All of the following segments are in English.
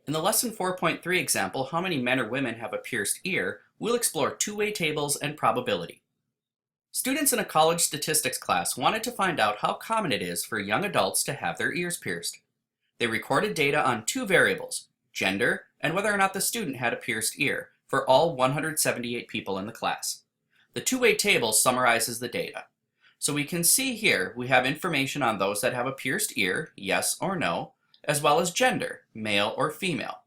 In the Lesson 4.3 example, How Many Men or Women Have a Pierced Ear, we'll explore two-way tables and probability. Students in a college statistics class wanted to find out how common it is for young adults to have their ears pierced. They recorded data on two variables, gender and whether or not the student had a pierced ear, for all 178 people in the class. The two-way table summarizes the data. So we can see here we have information on those that have a pierced ear, yes or no, as well as gender, male or female.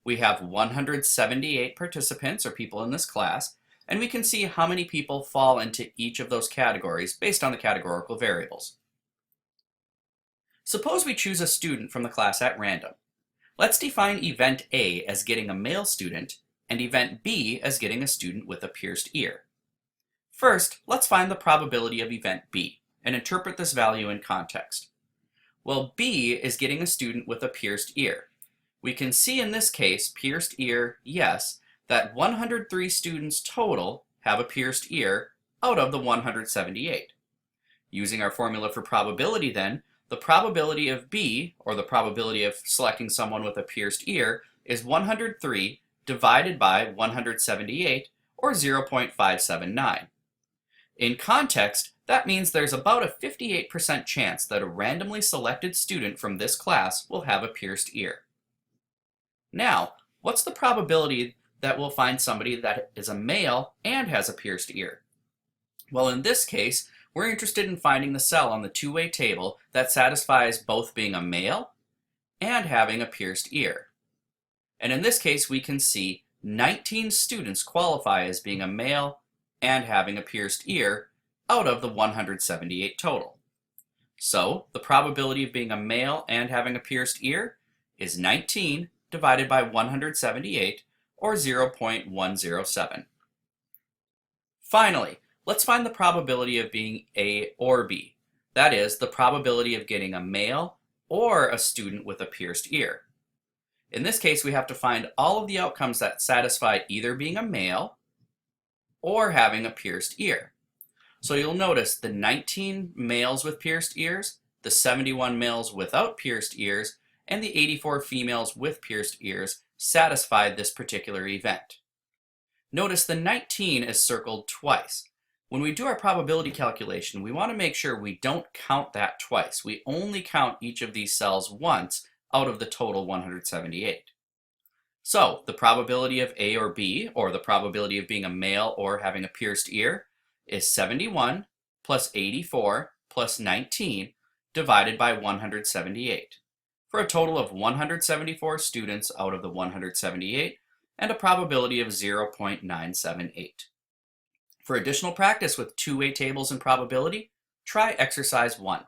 We have 178 participants or people in this class, and we can see how many people fall into each of those categories based on the categorical variables. Suppose we choose a student from the class at random. Let's define event A as getting a male student and event B as getting a student with a pierced ear. First, let's find the probability of event B and interpret this value in context. Well, B is getting a student with a pierced ear. We can see in this case, pierced ear, yes, that 103 students total have a pierced ear out of the 178. Using our formula for probability then, the probability of B, or the probability of selecting someone with a pierced ear, is 103 divided by 178, or 0.579. In context, that means there's about a 58% chance that a randomly selected student from this class will have a pierced ear. Now, what's the probability that we'll find somebody that is a male and has a pierced ear? Well, in this case, we're interested in finding the cell on the two-way table that satisfies both being a male and having a pierced ear. And in this case, we can see 19 students qualify as being a male and having a pierced ear out of the 178 total. So the probability of being a male and having a pierced ear is 19 divided by 178, or 0.107. Finally, let's find the probability of being A or B. That is, the probability of getting a male or a student with a pierced ear. In this case, we have to find all of the outcomes that satisfy either being a male or having a pierced ear. So you'll notice the 19 males with pierced ears, the 71 males without pierced ears, and the 84 females with pierced ears satisfied this particular event. Notice the 19 is circled twice. When we do our probability calculation, we want to make sure we don't count that twice. We only count each of these cells once out of the total 178. So the probability of A or B, or the probability of being a male or having a pierced ear, is 71 plus 84 plus 19 divided by 178, for a total of 174 students out of the 178 and a probability of 0.978. For additional practice with two-way tables and probability, try exercise 1.